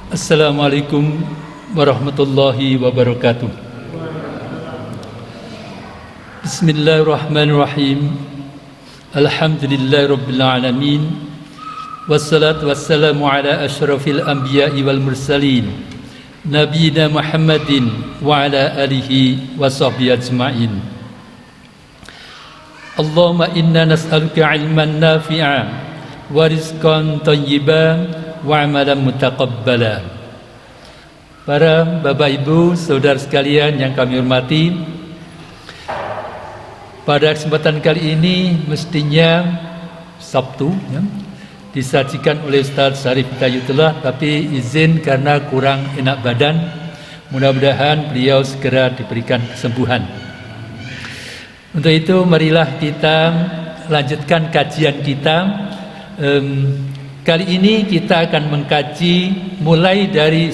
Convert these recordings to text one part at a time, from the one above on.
Assalamualaikum warahmatullahi wabarakatuh. Bismillahirrahmanirrahim. Alhamdulillahirabbil alamin. Wassalatu wassalamu ala asyrafil anbiya'i wal mursalin nabiyina Muhammadin wa ala alihi wa sahbihi ajma'in. Allahumma inna nas'aluka ilman nafi'a wa rizqan thayyiban wa amalan mutaqabbala. Para Bapak Ibu, saudara sekalian yang kami hormati, pada kesempatan kali ini mestinya Sabtu ya, disajikan oleh Ustaz Syarif Hidayatullah, tapi izin karena kurang enak badan. Mudah-mudahan beliau segera diberikan kesembuhan. Untuk itu marilah kita lanjutkan kajian kita. Kali ini kita akan mengkaji mulai dari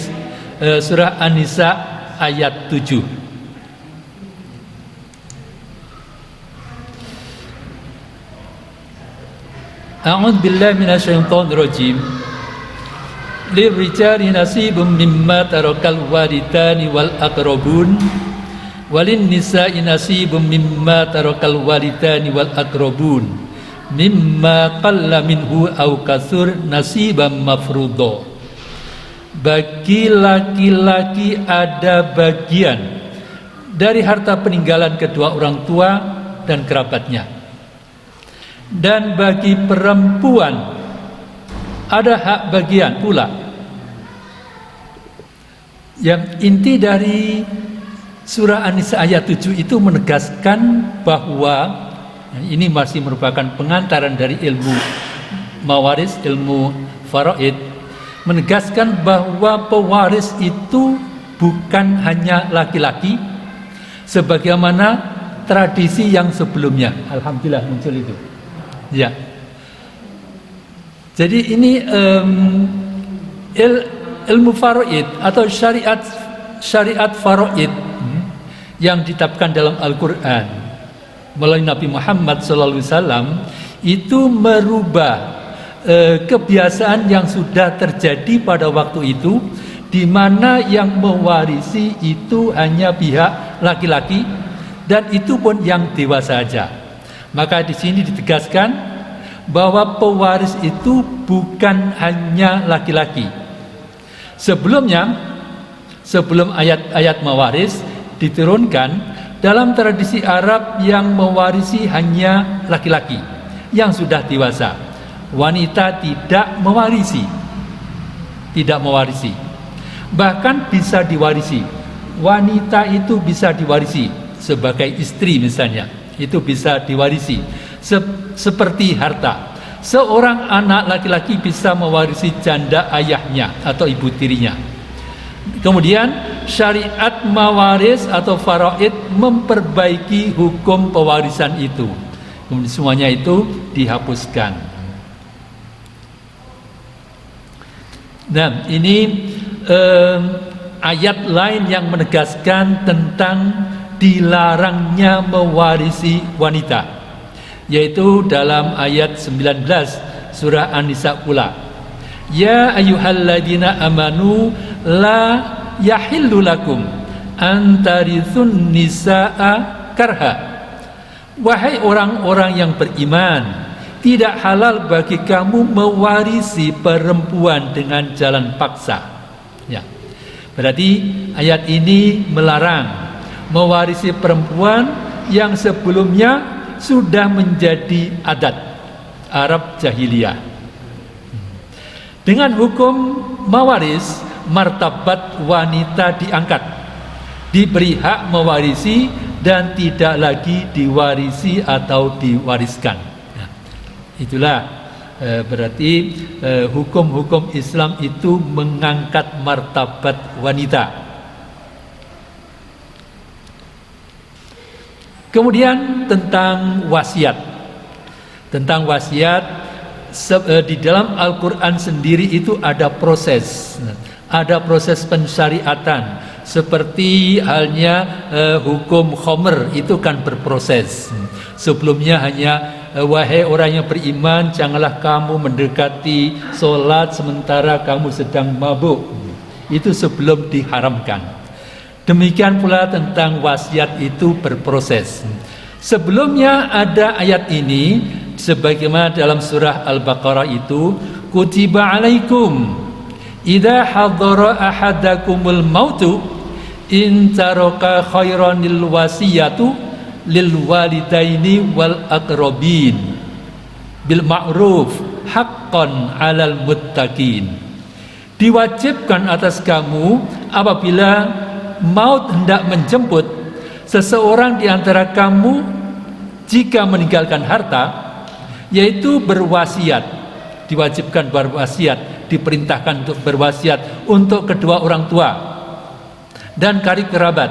surah An-Nisa ayat 7. A'udzu billahi minasyaitonir rajim. Lirrijali nasibum mimma tarakal walidani wal aqrabun walin nisa'i nasibum mimma tarakal walidani wal aqrabun mimma qalla minhu aw kasur nasiban mafruḍa. Bagi laki-laki ada bagian dari harta peninggalan kedua orang tua dan kerabatnya, dan bagi perempuan ada hak bagian pula. Yang inti dari surah An-Nisa ayat 7 itu menegaskan bahwa ini masih merupakan pengantaran dari ilmu mawaris, ilmu faraid, menegaskan bahwa pewaris itu bukan hanya laki-laki sebagaimana tradisi yang sebelumnya. Alhamdulillah muncul itu. Ya. Jadi ini ilmu faraid atau syariat faraid yang ditetapkan dalam Al-Qur'an melalui Nabi Muhammad SAW itu merubah kebiasaan yang sudah terjadi pada waktu itu, di mana yang mewarisi itu hanya pihak laki-laki dan itu pun yang dewasa saja. Maka di sini ditegaskan bahwa pewaris itu bukan hanya laki-laki. Sebelumnya, sebelum ayat-ayat mewaris diturunkan, dalam tradisi Arab yang mewarisi hanya laki-laki yang sudah dewasa. Wanita tidak mewarisi. Tidak mewarisi. Bahkan bisa diwarisi. Wanita itu bisa diwarisi sebagai istri misalnya. Itu bisa diwarisi seperti harta. Seorang anak laki-laki bisa mewarisi janda ayahnya atau ibu tirinya. Kemudian syariat mawaris atau faraid memperbaiki hukum pewarisan itu. Kemudian semuanya itu dihapuskan. Nah, ini ayat lain yang menegaskan tentang dilarangnya mewarisi wanita, yaitu dalam ayat 19 surah An-Nisa pula. Ya ayyuhalladzina amanu la yahillu lakum antarithun nisaa karha. Wahai orang-orang yang beriman, tidak halal bagi kamu mewarisi perempuan dengan jalan paksa. Ya. Berarti ayat ini melarang mewarisi perempuan yang sebelumnya sudah menjadi adat Arab jahiliyah. Dengan hukum mawaris, martabat wanita diangkat, diberi hak mewarisi dan tidak lagi diwarisi atau diwariskan. Nah, itulah berarti hukum-hukum Islam itu mengangkat martabat wanita. Kemudian tentang wasiat. Tentang wasiat, di dalam Al-Quran sendiri itu ada proses pensyariatan. Seperti halnya hukum khomer itu kan berproses. Sebelumnya hanya wahai orang yang beriman, janganlah kamu mendekati sholat sementara kamu sedang mabuk. itu sebelum diharamkan. Demikian pula tentang wasiat itu berproses. Sebelumnya ada ayat ini sebagaimana dalam surah Al-Baqarah itu, kutiba alaikum idza hadara ahadakumul mautu in taraka khairanil wasiyatu lil walidaini wal aqrabin bil ma'ruf haqqan 'alal muttaqin. Diwajibkan atas kamu apabila maut hendak menjemput seseorang di antara kamu jika meninggalkan harta, yaitu berwasiat. Diwajibkan berwasiat, diperintahkan untuk berwasiat untuk kedua orang tua dan karib kerabat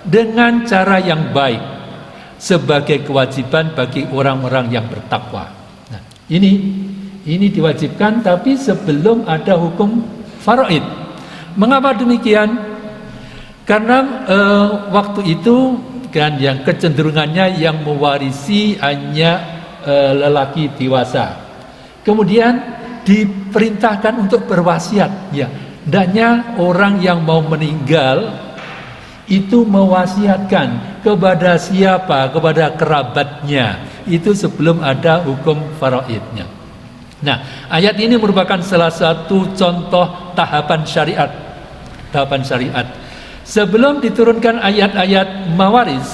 dengan cara yang baik sebagai kewajiban bagi orang-orang yang bertakwa. Nah, ini diwajibkan, tapi sebelum ada hukum faraid. Mengapa demikian? Karena waktu itu kan yang kecenderungannya yang mewarisi hanya lelaki dewasa. Kemudian diperintahkan untuk berwasiat. Ya, hendaknya orang yang mau meninggal itu mewasiatkan kepada siapa? Kepada kerabatnya. Itu sebelum ada hukum faraidnya. Nah, ayat ini merupakan salah satu contoh tahapan syariat. Tahapan syariat. Sebelum diturunkan ayat-ayat mawaris,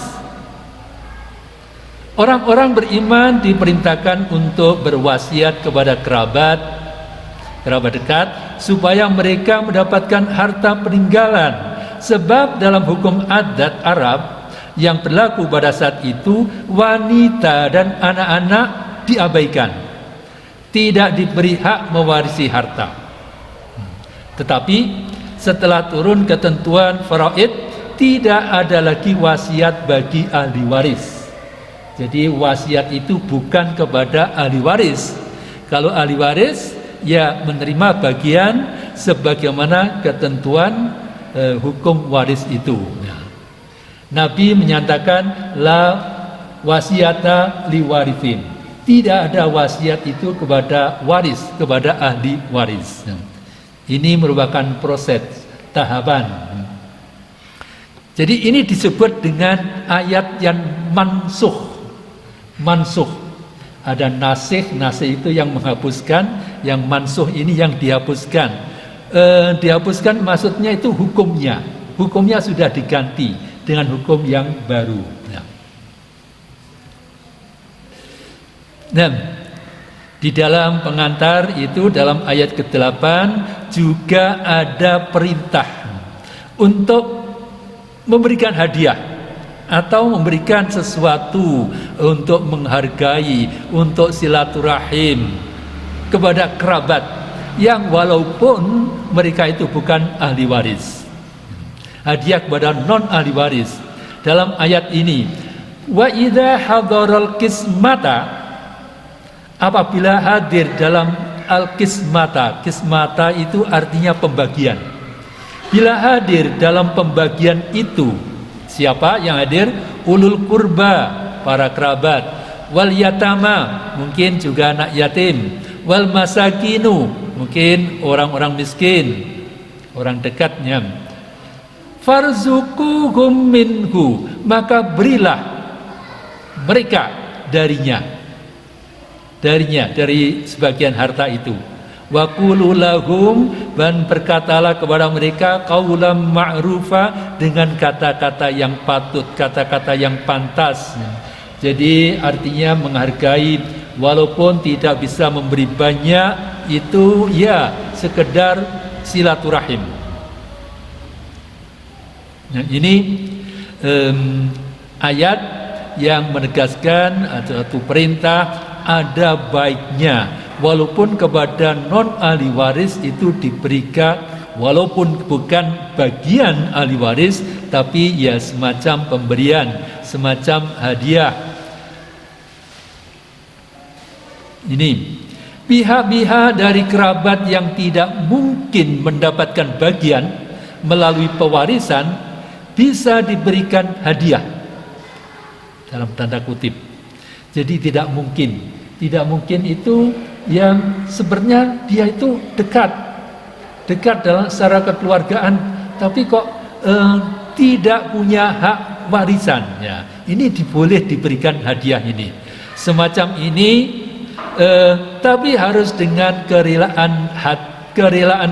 orang-orang beriman diperintahkan untuk berwasiat kepada kerabat dekat, supaya mereka mendapatkan harta peninggalan. Sebab dalam hukum adat Arab yang berlaku pada saat itu, wanita dan anak-anak diabaikan, tidak diberi hak mewarisi harta. Tetapi setelah turun ketentuan faraid, tidak ada lagi wasiat bagi ahli waris. Jadi wasiat itu bukan kepada ahli waris. Kalau ahli waris ya menerima bagian sebagaimana ketentuan hukum waris itu. Nah, Nabi menyatakan la wasiata liwarithin. Tidak ada wasiat itu kepada waris, kepada ahli waris. Ini merupakan proses tahapan. Jadi ini disebut dengan ayat yang mansuh. Mansuh. Ada nasih itu yang menghapuskan, yang mansuh ini yang dihapuskan. Dihapuskan maksudnya itu hukumnya. Hukumnya sudah diganti dengan hukum yang baru. Nah, di dalam pengantar itu dalam ayat ke-8 juga ada perintah untuk memberikan hadiah atau memberikan sesuatu untuk menghargai, untuk silaturahim kepada kerabat yang walaupun mereka itu bukan ahli waris. Hadiah kepada non ahli waris. Dalam ayat ini, wa idza hadaral qismata, apabila hadir dalam al-qismata. Qismata itu artinya pembagian. Bila hadir dalam pembagian itu, siapa yang hadir? Ulul kurba, para kerabat. Wal yatama, mungkin juga anak yatim. Wal masakinu, mungkin orang-orang miskin, orang dekatnya. Farzuquhum minhu, maka berilah mereka dari sebagian harta itu. Wa qulu lahum, dan berkatalah kepada mereka qaulan ma'rufa, dengan kata-kata yang patut, kata-kata yang pantas. Jadi artinya menghargai, walaupun tidak bisa memberi banyak, itu ya sekedar silaturahim. Nah, ini ayat yang menegaskan atau perintah ada baiknya, walaupun kepada non ahli waris itu diberikan, walaupun bukan bagian ahli waris, tapi ya semacam pemberian, semacam hadiah. Ini pihak-pihak dari kerabat yang tidak mungkin mendapatkan bagian melalui pewarisan bisa diberikan hadiah dalam tanda kutip. Jadi tidak mungkin itu yang sebenarnya dia itu dekat dekat dalam secara kekeluargaan, tapi kok tidak punya hak warisan. Ya, ini boleh diberikan hadiah ini. Semacam ini, tapi harus dengan kerelaan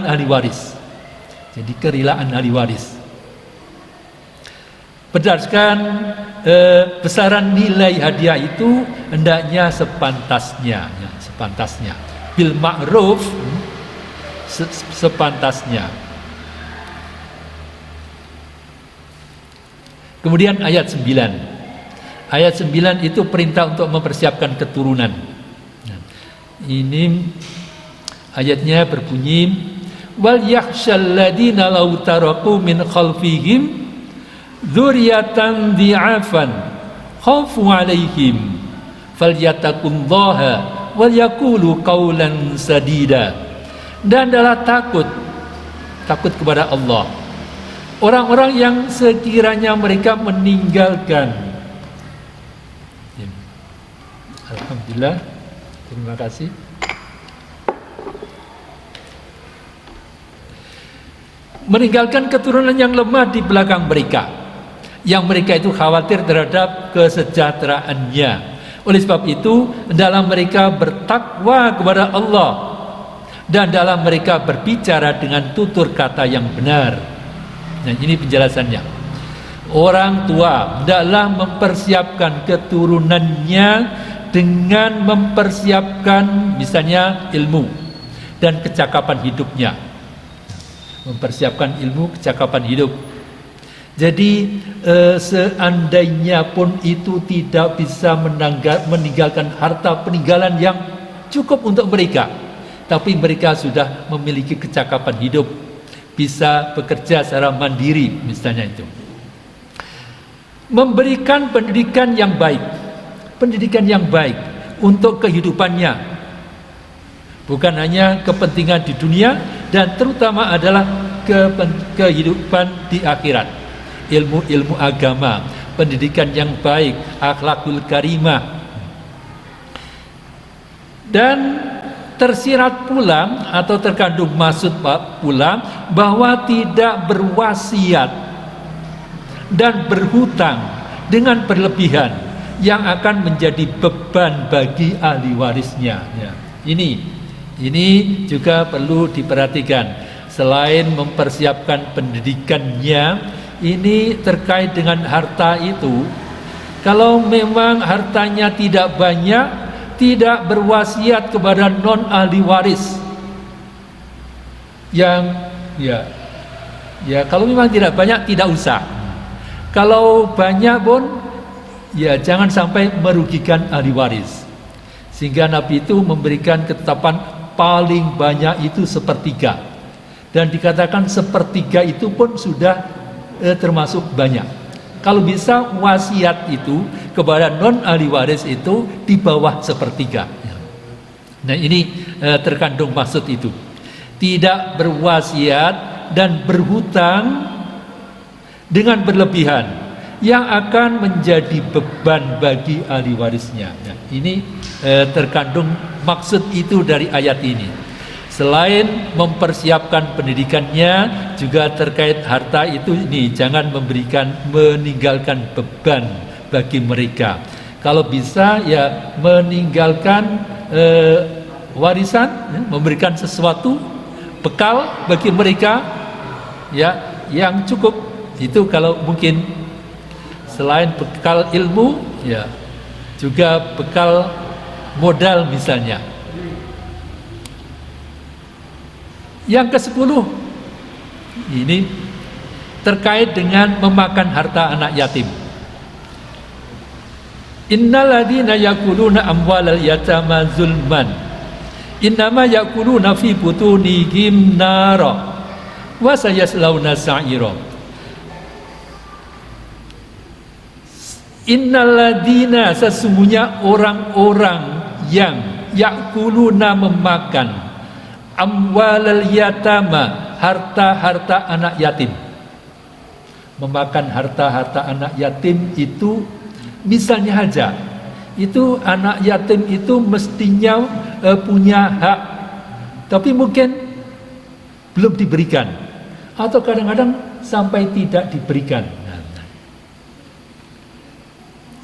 ahli waris. Jadi kerelaan ahli waris. Berdasarkan besaran nilai hadiah itu hendaknya sepantasnya, ya, sepantasnya. Bil ma'ruf, sepantasnya. Kemudian ayat 9. Ayat 9 itu perintah untuk mempersiapkan keturunan. Nah, ini ayatnya berbunyi, wal yakhshal ladina law taraku min khalfihim dzurriatan dhi'afan khaufu 'alaihim falyattaqullaha wal yaqulu qawlan sadida. Dan adalah takut kepada Allah orang-orang yang sekiranya mereka meninggalkan. Alhamdulillah, terima kasih. Meninggalkan keturunan yang lemah di belakang mereka, yang mereka itu khawatir terhadap kesejahteraannya. Oleh sebab itu, dalam mereka bertakwa kepada Allah, dan dalam mereka berbicara dengan tutur kata yang benar. Nah, ini penjelasannya. Orang tua hendaklah mempersiapkan keturunannya dengan mempersiapkan misalnya ilmu dan kecakapan hidupnya. Mempersiapkan ilmu, kecakapan hidup. Jadi seandainya pun itu tidak bisa meninggalkan harta peninggalan yang cukup untuk mereka, tapi mereka sudah memiliki kecakapan hidup, bisa bekerja secara mandiri misalnya itu. Memberikan pendidikan yang baik untuk kehidupannya, bukan hanya kepentingan di dunia, dan terutama adalah kehidupan di akhirat. Ilmu agama, pendidikan yang baik, akhlakul karimah. Dan tersirat pula atau terkandung maksud pula bahwa tidak berwasiat dan berhutang dengan berlebihan yang akan menjadi beban bagi ahli warisnya. Ya. Ini juga perlu diperhatikan. Selain mempersiapkan pendidikannya, ini terkait dengan harta itu. Kalau memang hartanya tidak banyak, tidak berwasiat kepada non ahli waris yang ya kalau memang tidak banyak, tidak usah. Kalau banyak pun ya jangan sampai merugikan ahli waris. Sehingga Nabi itu memberikan ketetapan paling banyak itu 1/3, dan dikatakan 1/3 itu pun sudah termasuk banyak. Kalau bisa wasiat itu kepada non ahli waris itu di bawah 1/3. Nah, ini terkandung maksud itu. Tidak berwasiat dan berhutang dengan berlebihan yang akan menjadi beban bagi ahli warisnya. Nah, ini terkandung maksud itu dari ayat ini. Selain mempersiapkan pendidikannya, juga terkait harta itu, ini jangan meninggalkan beban bagi mereka. Kalau bisa ya meninggalkan warisan, memberikan sesuatu bekal bagi mereka ya yang cukup. Itu kalau mungkin. Selain bekal ilmu, ya juga bekal modal misalnya. Yang ke-10 ini terkait dengan memakan harta anak yatim. Innal ladzina yakuluna amwalal yatama zulman innama yakuluna fi butunihim nara wa sayaslawna sa'ira. Innal ladzina, sesungguhnya orang-orang yang yakuluna memakan amwalal yatama, harta-harta anak yatim. Memakan harta-harta anak yatim itu misalnya saja, itu anak yatim itu mestinya punya hak, tapi mungkin belum diberikan, atau kadang-kadang sampai tidak diberikan.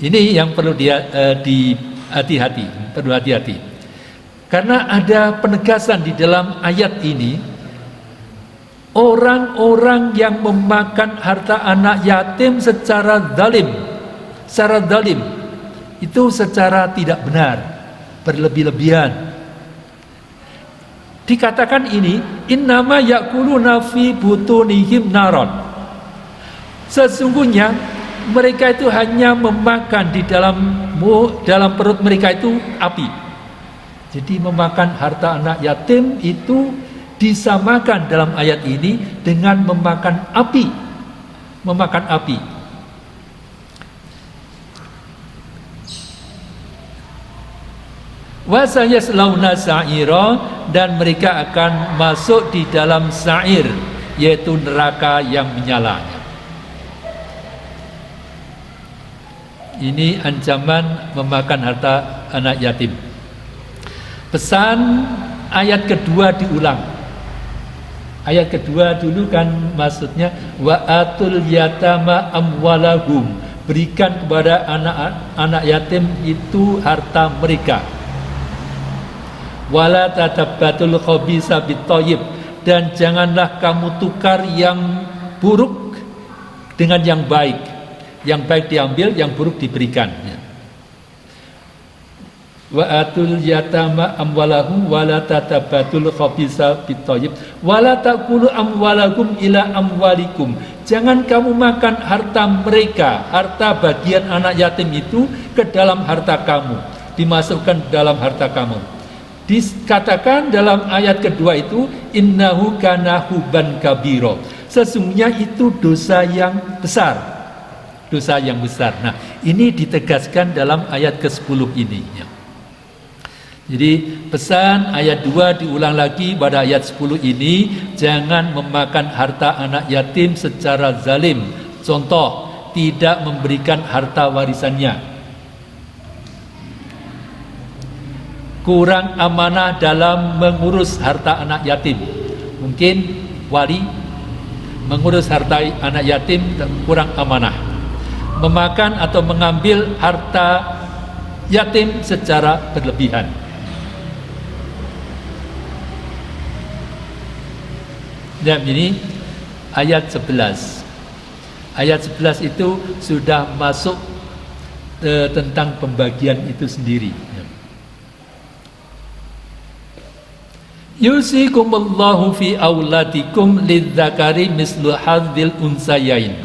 Ini yang perlu perlu hati-hati. Karena ada penegasan di dalam ayat ini, orang-orang yang memakan harta anak yatim secara zalim, itu secara tidak benar, berlebih-lebihan. Dikatakan ini, innama yakuluna fi butunihim naron. Sesungguhnya mereka itu hanya memakan di dalam perut mereka itu api. Jadi memakan harta anak yatim itu disamakan dalam ayat ini dengan memakan api. Memakan api. Wa sayaslawna sa'ira, dan mereka akan masuk di dalam sa'ir, yaitu neraka yang menyala. Ini ancaman memakan harta anak yatim. Pesan ayat kedua diulang. Ayat kedua dulu kan maksudnya wa atul yatama amwalahum, berikan kepada anak yatim itu harta mereka. Wala tatabbatul khabisa bit-thayyib, dan janganlah kamu tukar yang buruk dengan yang baik. Yang baik diambil, yang buruk diberikan. Wa atul yatama amwalahum wala tatabbatul khabisa bit-thayyib wala taqulu amwalakum ila amwalikum. Jangan kamu makan harta mereka, harta bagian anak yatim itu ke dalam harta kamu, dimasukkan dalam harta kamu. Dikatakan dalam ayat kedua itu, innahu kana huban kabiro, sesungguhnya itu dosa yang besar. Dosa yang besar. Nah, ini ditegaskan dalam ayat ke-10 ini. Jadi pesan ayat 2 diulang lagi pada ayat 10 ini, jangan memakan harta anak yatim secara zalim. Contoh, tidak memberikan harta warisannya. Kurang amanah dalam mengurus harta anak yatim. Mungkin wali mengurus harta anak yatim kurang amanah. Memakan atau mengambil harta yatim secara berlebihan. Dan ini ayat 11. Ayat 11 itu sudah masuk tentang pembagian itu sendiri. Yusikumullahu fi auladikum lidzakari mislu hadzil unsayain.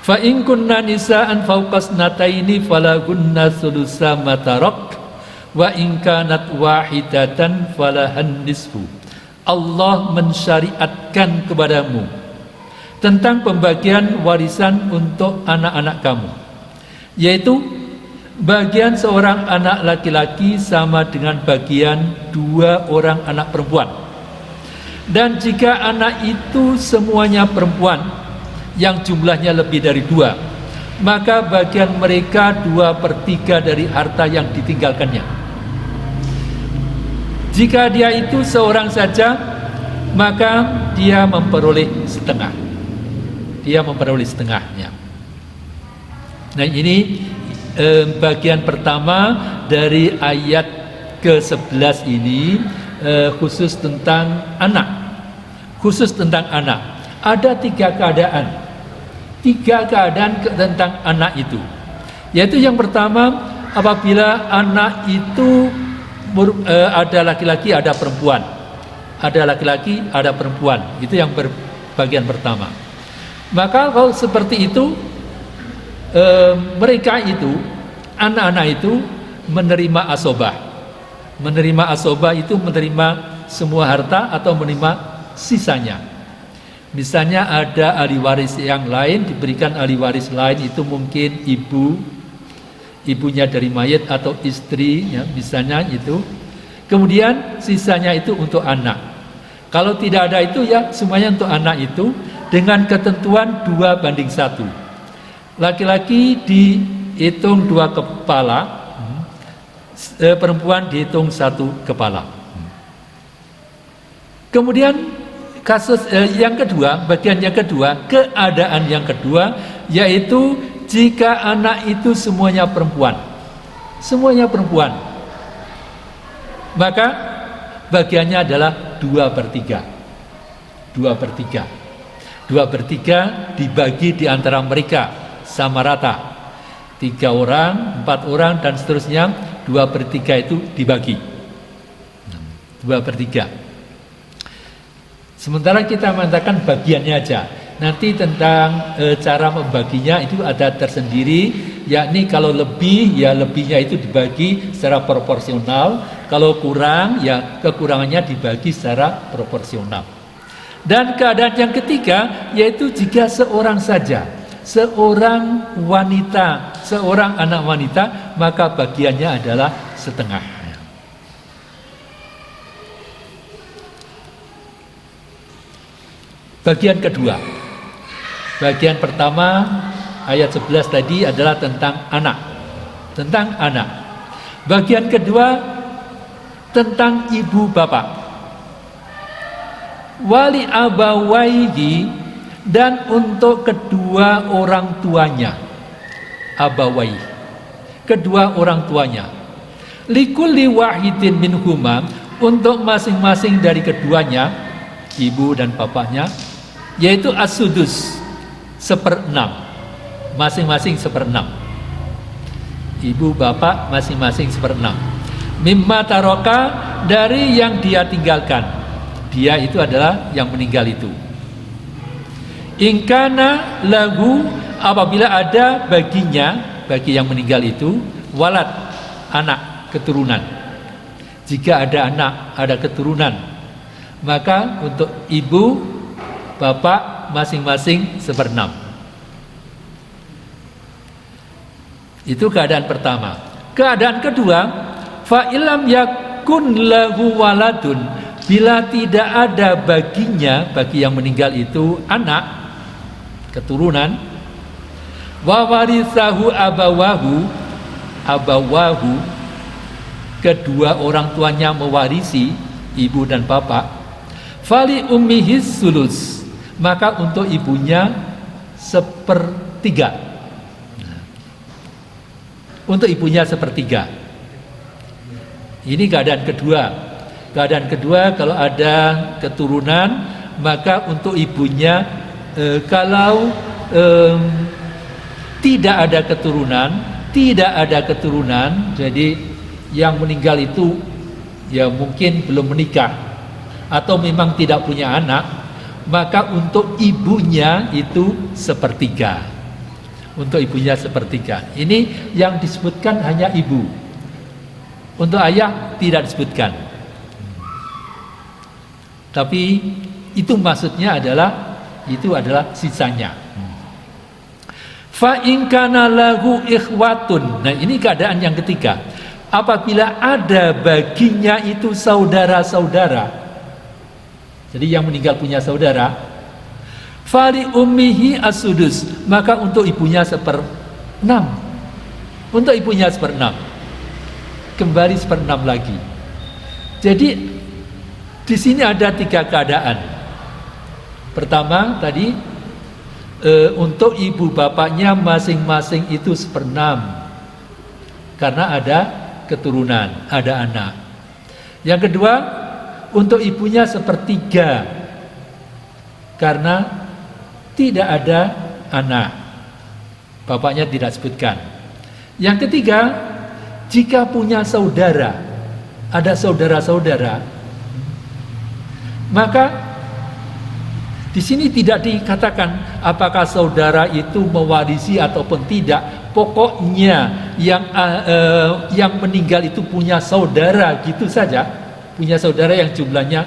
Fa in kunna nisaan fawqa snataini falahunna thulutsa ma tarak wa in kanat wahidatan falahan nisfu. Allah mensyariatkan kepadamu tentang pembagian warisan untuk anak-anak kamu, yaitu bagian seorang anak laki-laki sama dengan bagian 2 orang anak perempuan. Dan jika anak itu semuanya perempuan yang jumlahnya lebih dari 2, maka bagian mereka 2/3 dari harta yang ditinggalkannya. Jika dia itu seorang saja, maka dia memperoleh setengah. Dia memperoleh setengahnya. Nah, ini bagian pertama dari ayat ke-11 ini, khusus tentang anak. Khusus tentang anak. Ada 3 keadaan. 3 keadaan tentang anak itu. Yaitu yang pertama, apabila anak itu ada laki-laki, ada perempuan. Ada laki-laki, ada perempuan. Itu yang bagian pertama. Maka kalau seperti itu, mereka itu, anak-anak itu menerima asobah. Menerima asobah itu menerima semua harta atau menerima sisanya. Misalnya ada ahli waris yang lain, diberikan ahli waris lain, itu mungkin ibunya dari mayit atau istri, ya, misalnya itu. Kemudian sisanya itu untuk anak. Kalau tidak ada itu, ya semuanya untuk anak itu, dengan ketentuan 2:1. Laki-laki dihitung 2 kepala, perempuan dihitung 1 kepala. Kemudian yang kedua, bagian yang kedua, keadaan yang kedua, yaitu jika anak itu semuanya perempuan, maka bagiannya adalah 2/3. 2/3 dibagi di antara mereka sama rata. 3 orang, 4 orang dan seterusnya, 2/3 itu dibagi. 2/3. Sementara kita mengatakan bagiannya aja. Nanti tentang cara membaginya itu ada tersendiri, yakni kalau lebih, ya lebihnya itu dibagi secara proporsional. Kalau kurang, ya kekurangannya dibagi secara proporsional. Dan keadaan yang ketiga, yaitu jika seorang saja, seorang wanita, seorang anak wanita, maka bagiannya adalah setengah. Bagian kedua. Bagian pertama ayat 11 tadi adalah tentang anak. Bagian kedua tentang ibu bapak. Wali abawaihi, dan untuk kedua orang tuanya. Abawai, kedua orang tuanya. Likulli wahidin minhuma, untuk masing-masing dari keduanya, ibu dan bapaknya, yaitu as-sudus, 1/6, masing-masing 1/6. Ibu bapak masing-masing 1/6. Mimma taroka, dari yang dia tinggalkan. Dia itu adalah yang meninggal itu. Ingkana lahu, apabila ada baginya, bagi yang meninggal itu, walad, anak, keturunan. Jika ada anak, ada keturunan, maka untuk ibu bapak masing-masing 1/6. Itu keadaan pertama. Keadaan kedua, fa ilam yakun lahu waladun, bila tidak ada baginya, bagi yang meninggal itu anak, keturunan, wa warisahu abawahu, kedua orang tuanya mewarisi ibu dan bapak, fali ummihis sulus, maka untuk ibunya 1/3. Untuk ibunya 1/3. Ini keadaan kedua. Keadaan kedua, kalau ada keturunan, maka untuk ibunya kalau tidak ada keturunan, jadi yang meninggal itu ya mungkin belum menikah atau memang tidak punya anak, maka untuk ibunya itu 1/3. Untuk ibunya 1/3. Ini yang disebutkan hanya ibu. Untuk ayah tidak disebutkan. Tapi itu maksudnya adalah sisanya. Fa in kana lahu ikhwatun. Nah, ini keadaan yang ketiga. Apabila ada baginya itu saudara-saudara. Jadi yang meninggal punya saudara, fali ummihi as-sudus, maka untuk ibunya 1/6. Untuk ibunya 1/6. Kembali 1/6 lagi. Jadi di sini ada 3 keadaan. Pertama tadi untuk ibu bapaknya masing-masing itu 1/6, karena ada keturunan, ada anak. Yang kedua, untuk ibunya 1/3, karena tidak ada anak, bapaknya tidak sebutkan. Yang ketiga, jika punya saudara, ada saudara-saudara, maka di sini tidak dikatakan apakah saudara itu mewarisi ataupun tidak. Pokoknya yang meninggal itu punya saudara gitu saja, punya saudara yang jumlahnya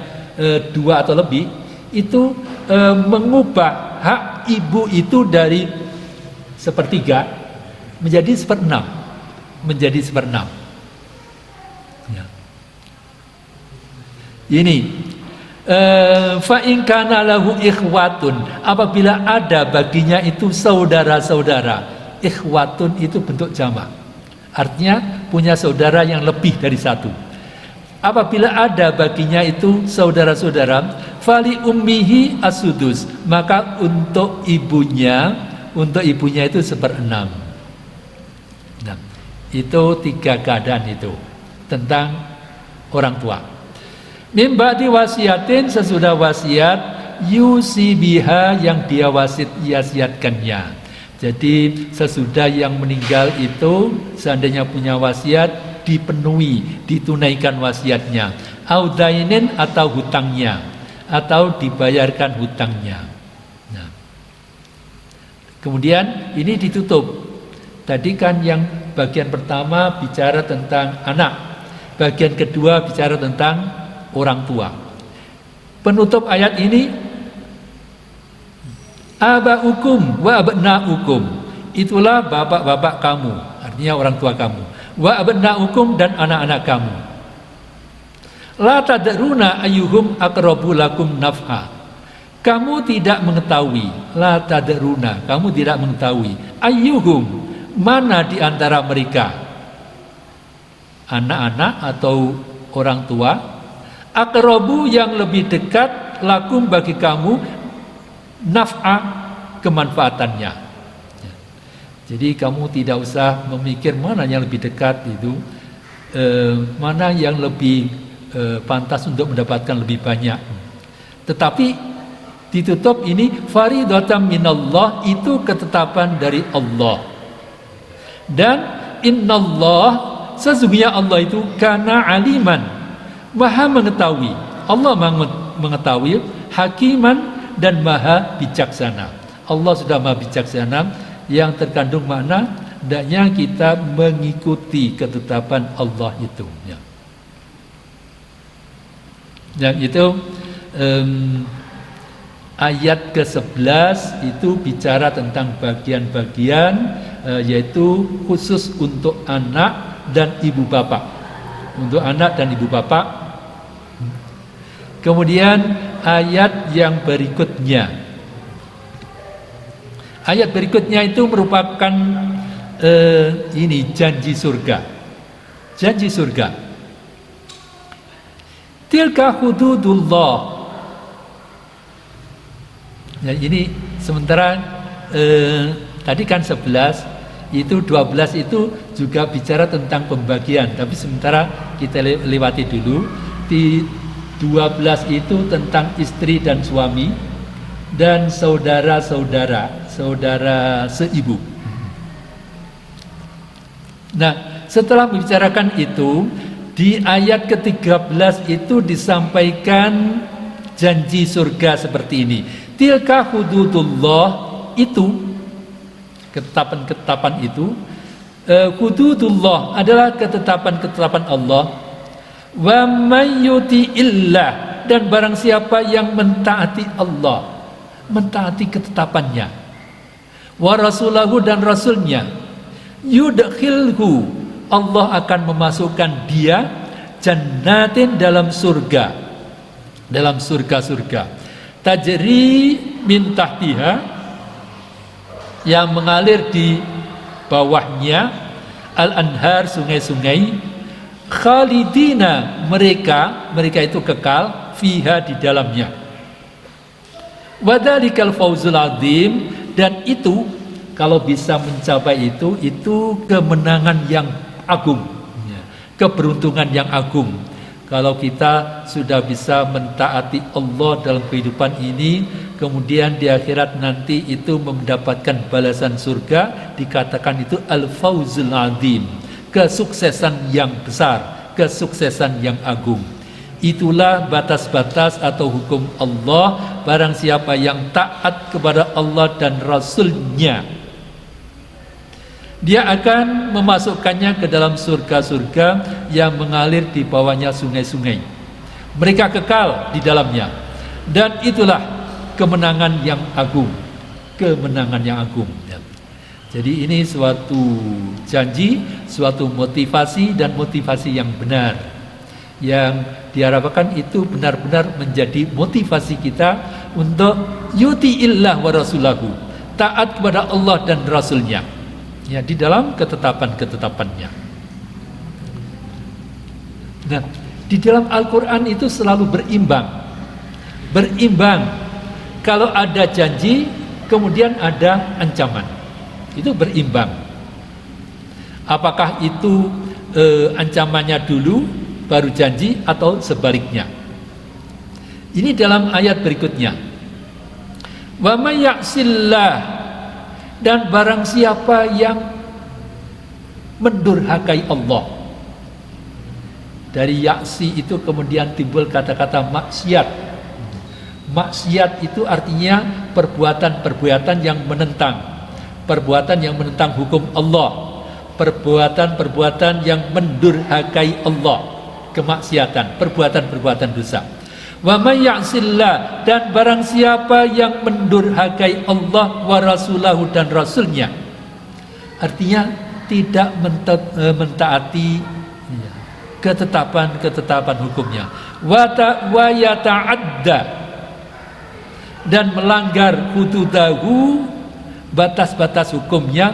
2 atau lebih, itu mengubah hak ibu itu dari 1/3 menjadi 1/6, Ya. Ini fa in kana lahu ikhwatun, apabila ada baginya itu saudara-saudara. Ikhwatun itu bentuk jamak, artinya punya saudara yang lebih dari 1. Apabila ada baginya itu saudara-saudara, fali ummihi asudus, maka untuk ibunya itu 1/6. Nah, itu 3 keadaan itu tentang orang tua. Mim ba'di wasiatin, sesudah wasiat, yusi biha, yang dia wasiatkannya. Jadi sesudah yang meninggal itu, seandainya punya wasiat, dipenuhi, ditunaikan wasiatnya, audainin, atau hutangnya, atau dibayarkan hutangnya. Nah, kemudian ini ditutup. Tadi kan yang bagian pertama bicara tentang anak, bagian kedua bicara tentang orang tua. Penutup ayat ini, aba'ukum wa abna'ukum, itulah bapak-bapak kamu, artinya orang tua kamu, wa abna'ukum, dan anak-anak kamu. La tadruna ayyuhum aqrabu lakum naf'a, kamu tidak mengetahui, la tadruna, kamu tidak mengetahui, ayyuhum, mana di antara mereka, anak-anak atau orang tua, aqrabu, yang lebih dekat, lakum, bagi kamu, naf'a, kemanfaatannya. Jadi kamu tidak usah memikir mana yang lebih dekat itu, mana yang lebih pantas untuk mendapatkan lebih banyak. Tetapi ditutup ini, faridatan minallah, itu ketetapan dari Allah. Dan innallah, sesungguhnya Allah itu kana aliman, maha mengetahui. Allah mengetahui, hakiman, dan maha bijaksana. Allah sudah maha bijaksana, yang terkandung makna hendaknya kita mengikuti ketetapan Allah itu. Yang itu ayat ke-11 itu bicara tentang bagian-bagian, yaitu khusus untuk anak dan ibu bapak. Untuk anak dan ibu bapak. Kemudian ayat yang berikutnya, ayat berikutnya itu merupakan ini janji surga. Janji surga. Tilka hududullah. Nah, ini sementara tadi kan 11, itu 12 itu juga bicara tentang pembagian, tapi sementara kita lewati dulu. Di 12 itu tentang istri dan suami dan saudara-saudara, saudara seibu. Nah, setelah membicarakan itu, di ayat ke-13 itu disampaikan janji surga seperti ini. Tilka hududullah, itu ketetapan-ketetapan itu, hududullah adalah ketetapan-ketetapan Allah. Wa may yuti'illah, dan barang siapa yang mentaati Allah, mentaati ketetapannya, wa rasulahu, dan rasulnya, yudkhilhu, Allah akan memasukkan dia, jannatin, dalam surga, dalam surga-surga, tajri min tahtiha, yang mengalir di bawahnya, al-anhar, sungai-sungai, khalidina, mereka itu kekal, fiha, di dalamnya. Wadzalikal fauzul azim, dan itu kalau bisa mencapai itu kemenangan yang agung, keberuntungan yang agung. Kalau kita sudah bisa mentaati Allah dalam kehidupan ini, kemudian di akhirat nanti itu mendapatkan balasan surga, dikatakan itu al-fauzul azim, kesuksesan yang besar, kesuksesan yang agung. Itulah batas-batas atau hukum Allah. Barang siapa yang taat kepada Allah dan Rasulnya, dia akan memasukkannya ke dalam surga-surga yang mengalir di bawahnya sungai-sungai. Mereka kekal di dalamnya. Dan itulah kemenangan yang agung, kemenangan yang agung. Jadi ini suatu janji, suatu motivasi, dan motivasi yang benar, yang diharapkan itu benar-benar menjadi motivasi kita untuk yuti'illah wa rasulahu, taat kepada Allah dan Rasulnya, ya, di dalam ketetapan-ketetapannya. Nah, Di dalam Al-Quran itu selalu berimbang. Kalau ada janji, kemudian ada ancaman. Itu berimbang. Apakah itu ancamannya dulu, baru janji, atau sebaliknya? Ini dalam ayat berikutnya. Wa may ya'sillah, dan barang siapa yang mendurhakai Allah. Dari yaksi itu kemudian timbul kata-kata maksiat. Maksiat itu artinya perbuatan-perbuatan yang menentang, perbuatan yang menentang hukum Allah, perbuatan-perbuatan yang mendurhakai Allah, kemaksiatan, perbuatan-perbuatan dosa. Wa may ya'sillah, dan barang siapa yang mendurhakai Allah wa rasulahu, dan rasulnya, artinya tidak mentaati ketetapan hukumnya, wa yata'adda, dan melanggar hududahu, batas-batas hukumnya,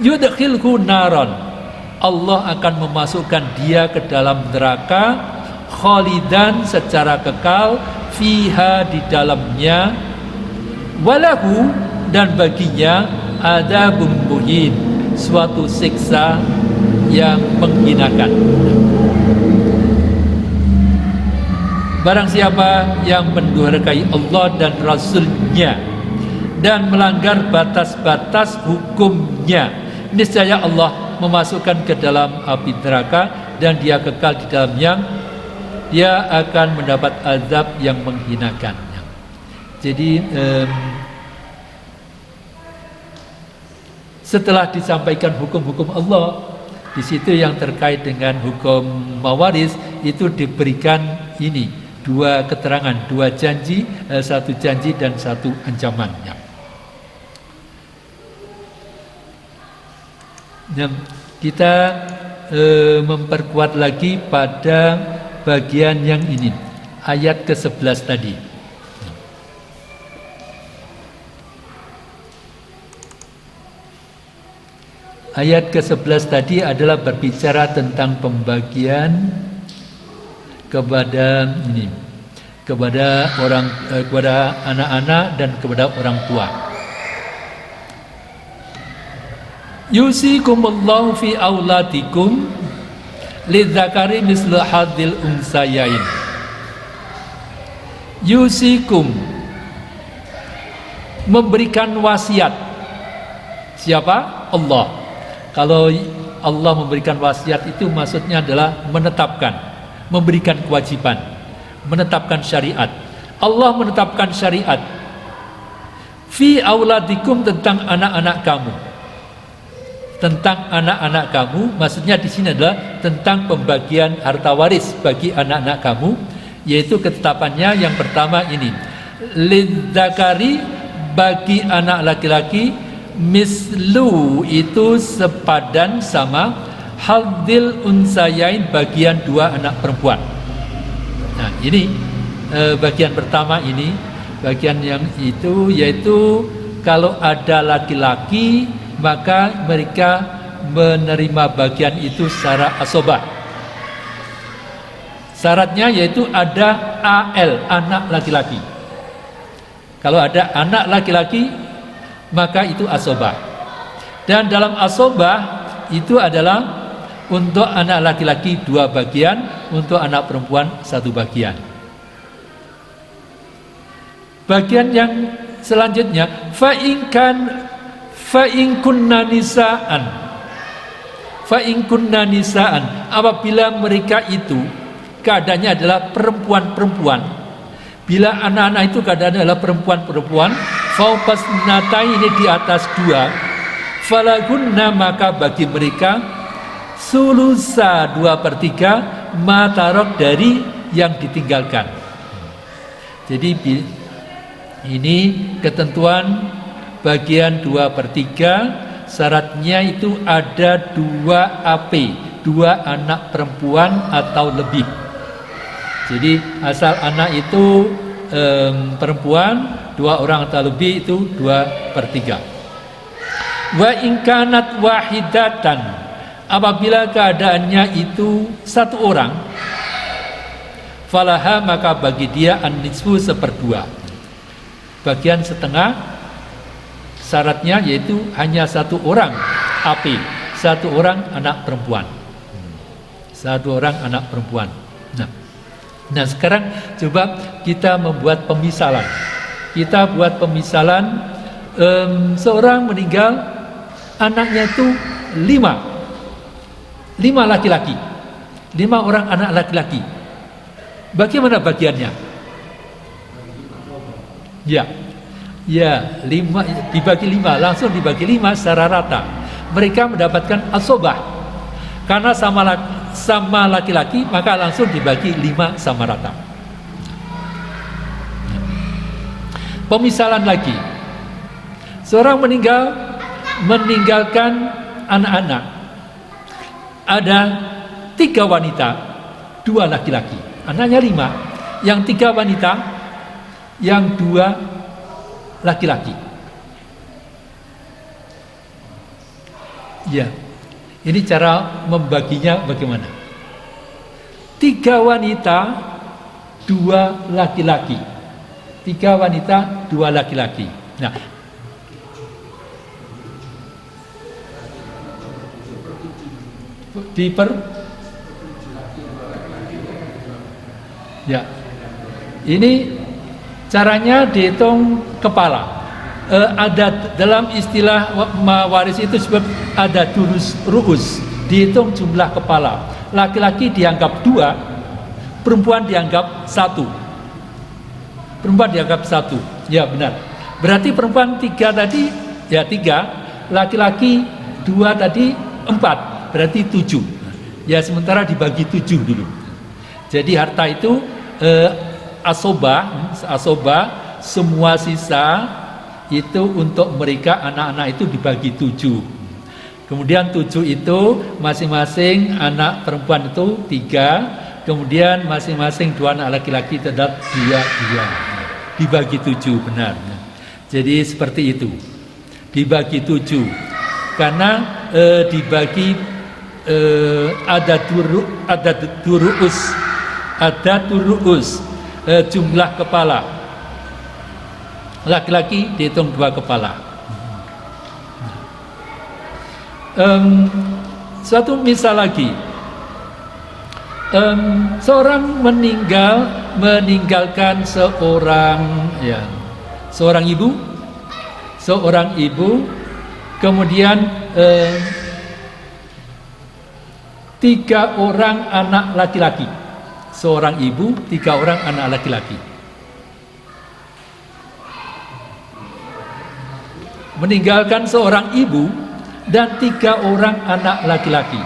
yudkhilhu naron, Allah akan memasukkan dia ke dalam neraka, khalidan, secara kekal, fiha, di dalamnya, walahu, dan baginya adzabun muhin, suatu siksa yang menghinakan. Barang siapa yang mendurhakai Allah dan Rasulnya dan melanggar batas-batas hukumnya, niscaya Allah memasukkan ke dalam api neraka, dan dia kekal di dalamnya, dia akan mendapat azab yang menghinakan. Jadi setelah disampaikan hukum-hukum Allah, di situ yang terkait dengan hukum mawaris itu diberikan ini dua keterangan, dua janji, satu janji dan satu ancaman. Kita memperkuat lagi pada bagian yang ini, ayat ke-11 tadi. Ayat ke-11 tadi adalah berbicara tentang pembagian kepada anak-anak dan kepada orang tua. Yusikumullahu fi auladikum lidzakari mislu hadzil unsayain. Yusikum, memberikan wasiat. Siapa? Allah. Kalau Allah memberikan wasiat itu maksudnya adalah menetapkan, memberikan kewajiban, menetapkan syariat. Allah menetapkan syariat fi auladikum, tentang anak-anak kamu. Tentang anak-anak kamu, maksudnya di sini adalah tentang pembagian harta waris bagi anak-anak kamu, yaitu ketetapannya yang pertama ini, lidzakari, bagi anak laki-laki, mislu, itu sepadan sama hadzil unsayain, bagian dua anak perempuan. Nah, ini bagian pertama ini, bagian yang itu yaitu kalau ada laki-laki maka mereka menerima bagian itu secara asobah. Syaratnya yaitu ada AL, anak laki-laki. Kalau ada anak laki-laki maka itu asobah. Dan dalam asobah itu adalah untuk anak laki-laki 2 bagian, untuk anak perempuan 1 bagian. Bagian yang selanjutnya, fa in kunna nisaan, apabila mereka itu keadaannya adalah perempuan-perempuan. Bila anak-anak itu keadaannya adalah perempuan-perempuan, fauqas natai, ini di atas 2, falahunna, maka bagi mereka sulusa 2/3 matarok, dari yang ditinggalkan. Jadi ini ketentuan bagian 2/3, syaratnya itu ada 2 AP, 2 anak perempuan atau lebih. Jadi asal anak itu perempuan 2 orang atau lebih, itu 2/3. Wa in kanat wahidatan, apabila keadaannya itu 1 orang, Falaha, maka bagi dia an-nisfu seperdua. Bagian setengah, syaratnya yaitu hanya satu orang AP, satu orang anak perempuan. Satu orang anak perempuan. Nah sekarang coba kita membuat pemisalan. Kita buat pemisalan, seorang meninggal, anaknya itu 5 laki-laki, 5 orang anak laki-laki. Bagaimana bagiannya? Ya, 5 dibagi 5, langsung dibagi 5 secara rata. Mereka mendapatkan asobah karena sama laki-laki, maka langsung dibagi 5 sama rata. Pemisalan lagi, seorang meninggalkan anak-anak, ada 3 wanita, 2 laki-laki, anaknya 5, yang 3 wanita, yang 2 laki-laki. Ya, ini cara membaginya bagaimana? 3 wanita, 2 laki-laki. 3 wanita, 2 laki-laki. Nah, ya, ini caranya dihitung kepala. Ada dalam istilah waris itu sebab ada ru'us, dihitung jumlah kepala. Laki-laki dianggap 2, perempuan dianggap 1. Perempuan dianggap 1, ya benar. Berarti perempuan 3 tadi, ya 3, laki-laki 2 tadi 4, berarti 7. Ya sementara dibagi 7 dulu. Jadi harta itu asobah, semua sisa itu untuk mereka anak-anak itu dibagi 7. Kemudian 7 itu masing-masing anak perempuan itu 3, kemudian masing-masing 2 anak laki-laki itu adalah 2, dibagi 7, benar. Jadi seperti itu, dibagi 7 karena dibagi ada turuus, jumlah kepala. Laki-laki dihitung 2 kepala. Suatu misal lagi, seorang meninggalkan seorang ibu, kemudian 3 orang anak laki-laki. Seorang ibu, 3 orang anak laki-laki. Meninggalkan seorang ibu dan 3 orang anak laki-laki.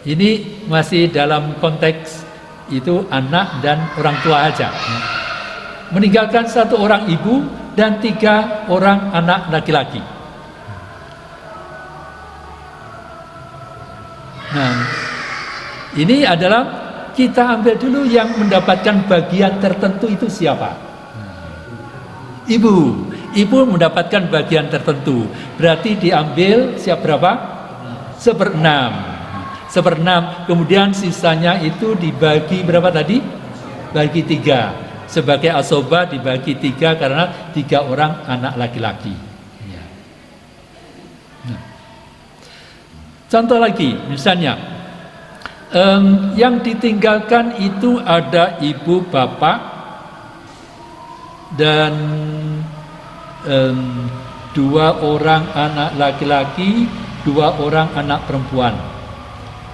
Ini masih dalam konteks itu anak dan orang tua aja. Meninggalkan 1 orang ibu dan 3 orang anak laki-laki. Nah, ini adalah kita ambil dulu yang mendapatkan bagian tertentu itu siapa? Ibu. Ibu mendapatkan bagian tertentu. Berarti diambil siapa berapa? 1/6. Kemudian sisanya itu dibagi berapa tadi? Bagi 3. Sebagai asobah dibagi 3 karena 3 orang anak laki-laki. Contoh lagi, misalnya yang ditinggalkan itu ada ibu, bapak, dan 2 orang anak laki-laki, 2 orang anak perempuan.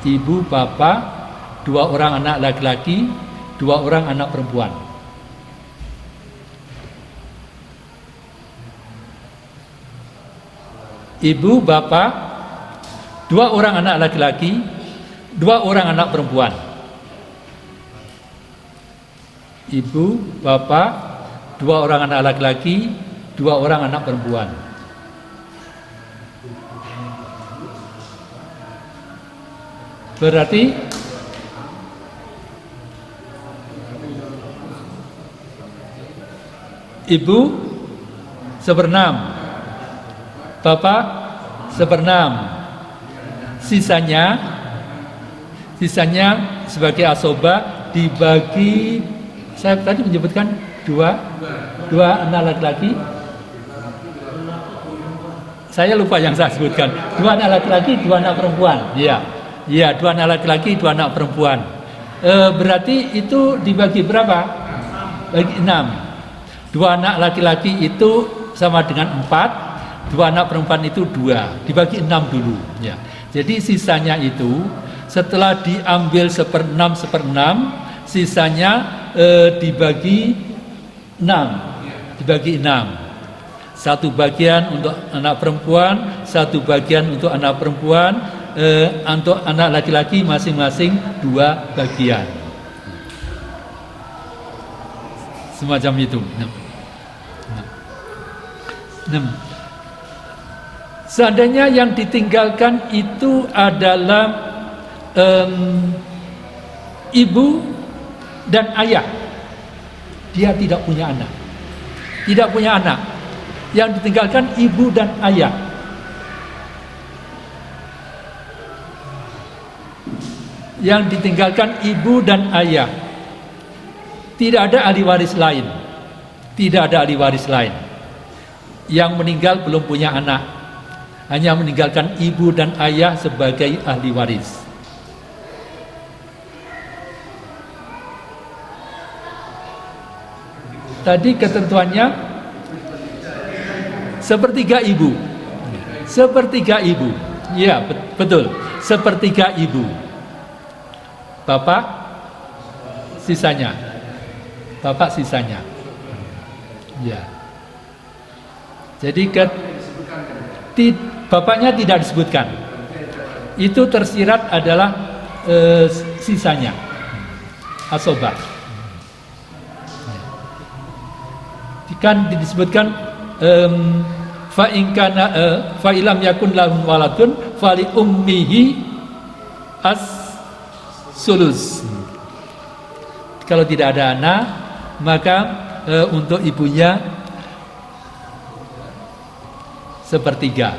Ibu, bapak, 2 orang anak laki-laki, 2 orang anak perempuan. Ibu, bapak, 2 orang anak laki-laki, 2 orang anak perempuan. Ibu, bapak, 2 orang anak laki-laki, 2 orang anak perempuan. Berarti ibu 1/6, bapak 1/6, Sisanya sebagai asobah dibagi, saya tadi menyebutkan dua anak laki-laki. Saya lupa yang saya sebutkan. 2 anak laki-laki, 2 anak perempuan. Iya, 2 anak laki-laki, 2 anak perempuan. Berarti itu dibagi berapa? Bagi 6. 2 anak laki-laki itu sama dengan 4, 2 anak perempuan itu 2. Dibagi 6 dulu. Ya. Jadi sisanya itu setelah diambil 1/6, sisanya dibagi 6. Dibagi 6. 1 bagian untuk anak perempuan, 1 bagian untuk anak perempuan, untuk anak laki-laki masing-masing 2 bagian. Semacam itu. Seandainya yang ditinggalkan itu adalah ibu dan ayah, dia tidak punya anak. Tidak punya anak. Yang ditinggalkan ibu dan ayah. Yang ditinggalkan ibu dan ayah. Tidak ada ahli waris lain. Tidak ada ahli waris lain. Yang meninggal belum punya anak. Hanya meninggalkan ibu dan ayah sebagai ahli waris. Tadi ketentuannya sepertiga ibu. Sepertiga ibu. Ya, betul. Sepertiga ibu. Bapak sisanya. Bapak sisanya. Ya. Jadi bapaknya tidak disebutkan. Itu tersirat adalah sisanya. Asobah. Kan disebutkan fa ilam yakun lahum waladun fali ummihi as-sulus. Kalau tidak ada anak, maka untuk ibunya sepertiga.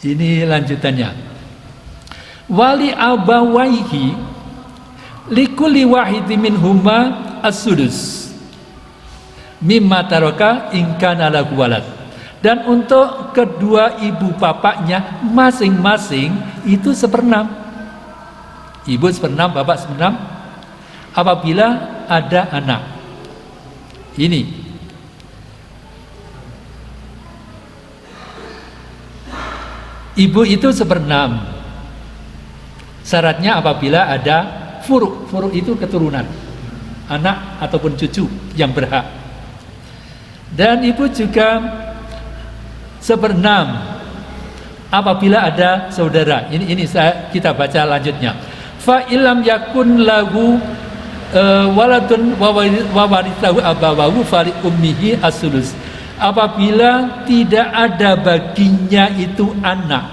Ini lanjutannya. Wali abawaihi likulli wahidi minhuma as-sudus mimma taraka in kana lahu walad. Dan untuk kedua ibu bapaknya masing-masing itu 1/6. Ibu 1/6, bapak 1/6 apabila ada anak. Ini ibu itu 1/6. Syaratnya apabila ada furuk. Furuk itu keturunan, anak ataupun cucu yang berhak. Dan ibu juga 1/6 apabila ada saudara. Ini kita baca lanjutnya. Fa ilam yakun lahu waladun wa warithahu abawahu fali ummihi as-sulus. Apabila tidak ada baginya itu anak,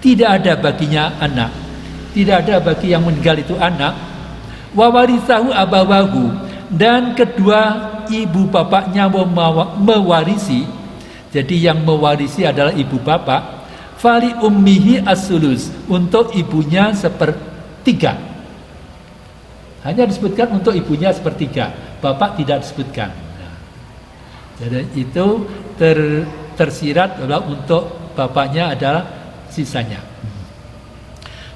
tidak ada baginya anak, tidak ada bagi yang meninggal itu anak, wa warithahu abawahu, dan kedua ibu bapaknya mewarisi. Jadi yang mewarisi adalah ibu bapak. Fali ummihi as-sulus, untuk ibunya 1/3. Hanya disebutkan untuk ibunya 1/3, bapak tidak disebutkan. Jadi itu tersirat adalah untuk bapaknya adalah sisanya.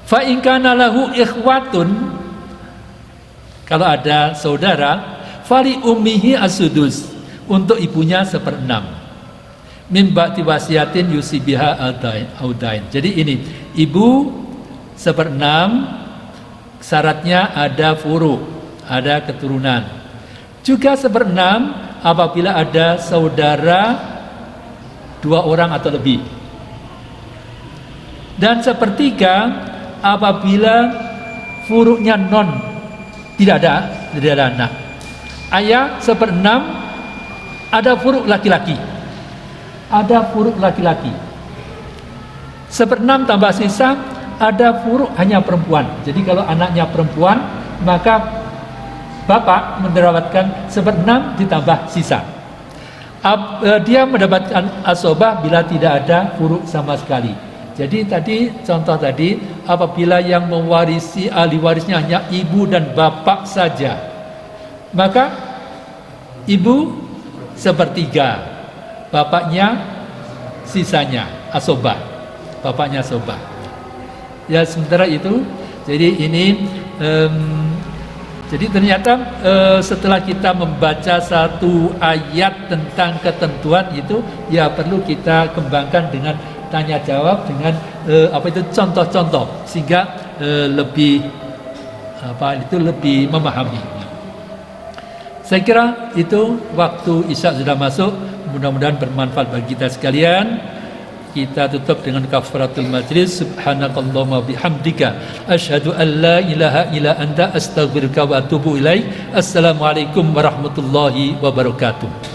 Fa in kana lahu ikhwatun, kalau ada saudara, fali ummihi as-sudus, untuk ibunya 1/6. Min ba'di wasiyatin yusibiha audain. Jadi ini ibu 1/6, syaratnya ada furu, ada keturunan. Juga 1/6 apabila ada saudara 2 orang atau lebih. Dan 1/3 apabila furuknya tidak ada anak. Ayah 1/6 ada furuk laki-laki. Ada furuk laki-laki. 1/6 tambah sisa ada furuk hanya perempuan. Jadi kalau anaknya perempuan, maka bapak mendapatkan 1/6 ditambah sisa. Dia mendapatkan asobah bila tidak ada furuk sama sekali. Jadi tadi contoh tadi, apabila yang mewarisi ahli warisnya hanya ibu dan bapak saja, maka ibu sepertiga, bapaknya sisanya asobah, bapaknya asobah. Ya sementara itu, jadi ini jadi ternyata setelah kita membaca satu ayat tentang ketentuan itu, ya perlu kita kembangkan dengan tanya jawab dengan contoh-contoh sehingga lebih memahami. Saya kira itu waktu Isya sudah masuk, mudah-mudahan bermanfaat bagi kita sekalian. Kita tutup dengan kafaratul majlis. Subhanakallahumma bihamdika asyhadu an la ilaha illa anta astaghfiruka wa atubu ilaik. Assalamualaikum warahmatullahi wabarakatuh.